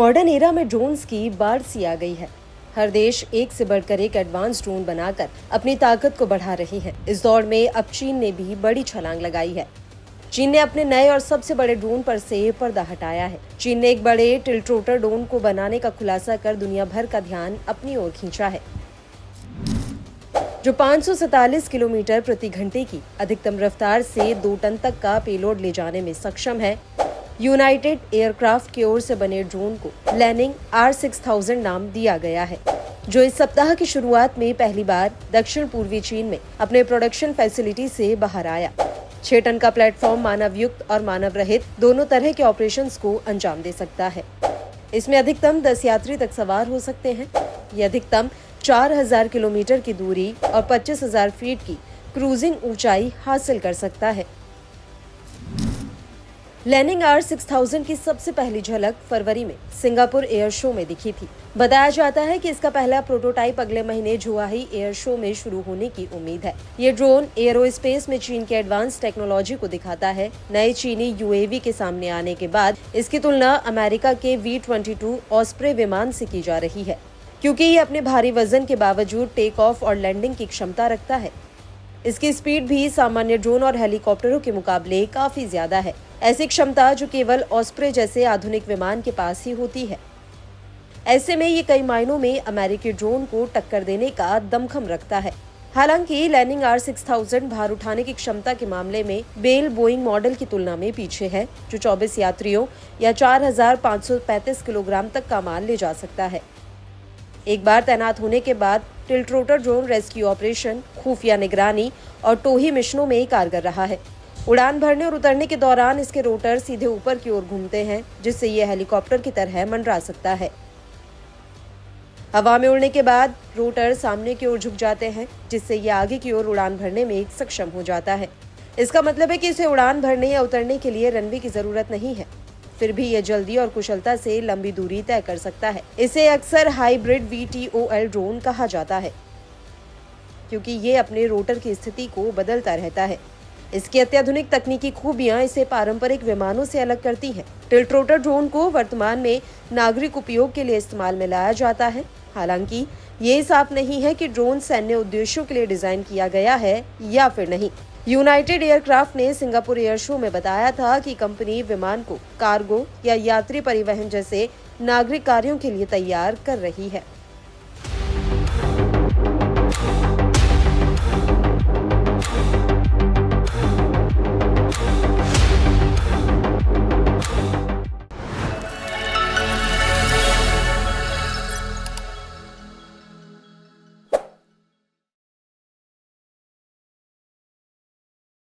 Modern era में drones की बाढ़ सी आ गई है। हर देश एक से बढ़कर एक एडवांस ड्रोन बनाकर अपनी ताकत को बढ़ा रहे हैं। इस दौर में अब चीन ने भी बड़ी छलांग लगाई है। चीन ने अपने नए और सबसे बड़े ड्रोन पर से पर्दा हटाया है। चीन ने एक बड़े टिल्ट्रोटर ड्रोन को बनाने का खुलासा कर दुनिया भर का ध्यान अपनी ओर खींचा है, जो 547 किलोमीटर प्रति घंटे की अधिकतम रफ्तार से 2 टन तक का पेलोड ले जाने में सक्षम है। यूनाइटेड एयरक्राफ्ट की ओर से बने ड्रोन को लैनिंग R6000 नाम दिया गया है, जो इस सप्ताह की शुरुआत में पहली बार दक्षिण पूर्वी चीन में अपने प्रोडक्शन फैसिलिटी से बाहर आया। 6 टन का प्लेटफॉर्म मानव युक्त और मानव रहित दोनों तरह के ऑपरेशंस को अंजाम दे सकता है। इसमें अधिकतम 10 यात्री तक सवार हो सकते हैं। ये अधिकतम 4000 किलोमीटर की दूरी और 25,000 फीट की क्रूजिंग ऊंचाई हासिल कर सकता है। लैनिंग R6000 की सबसे पहली झलक फरवरी में सिंगापुर एयर शो में दिखी थी। बताया जाता है कि इसका पहला प्रोटोटाइप अगले महीने जुआही एयर शो में शुरू होने की उम्मीद है। ये ड्रोन एरोस्पेस में चीन के एडवांस टेक्नोलॉजी को दिखाता है। नए चीनी UAV के सामने आने के बाद इसकी तुलना अमेरिका के V-22 ऑस्प्रे विमान से की जा रही है, क्योंकि ये अपने भारी वजन के बावजूद टेक ऑफ और लैंडिंग की क्षमता रखता है। इसकी स्पीड भी सामान्य ड्रोन और हेलीकॉप्टरों के मुकाबले काफी ज्यादा है। ऐसी क्षमता जो केवल ऑस्प्रे जैसे आधुनिक विमान के पास ही होती है। ऐसे में ये कई मायनों में अमेरिकी ड्रोन को टक्कर देने का दमखम रखता है। हालांकि लैनिंग R6000 भार उठाने की क्षमता के मामले में बेल बोइंग मॉडल की तुलना में पीछे है, जो 24 यात्रियों या 4535 किलोग्राम तक का माल ले जा सकता है। एक बार तैनात होने के बाद टिल्ट्रोटर ड्रोन रेस्क्यू ऑपरेशन, खुफिया निगरानी और टोही मिशनों में कारगर रहा है। उड़ान भरने और उतरने के दौरान इसके रोटर सीधे ऊपर की ओर घूमते हैं, जिससे यह हेलीकॉप्टर की तरह मंडरा सकता है। हवा में उड़ने के बाद रोटर सामने की ओर झुक जाते हैं, जिससे यह आगे की ओर उड़ान भरने में सक्षम हो जाता है। इसका मतलब है कि इसे उड़ान भरने या उतरने के लिए रनवे की जरूरत नहीं है। फिर भी यह जल्दी और कुशलता से लंबी दूरी तय कर सकता है। इसे अक्सर हाइब्रिड VTOL ड्रोन कहा जाता है, क्योंकि ये अपने रोटर की स्थिति को बदलता रहता है। इसकी अत्याधुनिक तकनीकी खूबियां इसे पारंपरिक विमानों से अलग करती हैं। टिल्ट्रोटर ड्रोन को वर्तमान में नागरिक उपयोग के लिए इस्तेमाल में लाया जाता है। हालांकि ये साफ नहीं है कि ड्रोन सैन्य उद्देश्यों के लिए डिजाइन किया गया है या फिर नहीं। यूनाइटेड एयरक्राफ्ट ने सिंगापुर एयर शो में बताया था कि कंपनी विमान को कार्गो या यात्री परिवहन जैसे नागरिक कार्यों के लिए तैयार कर रही है।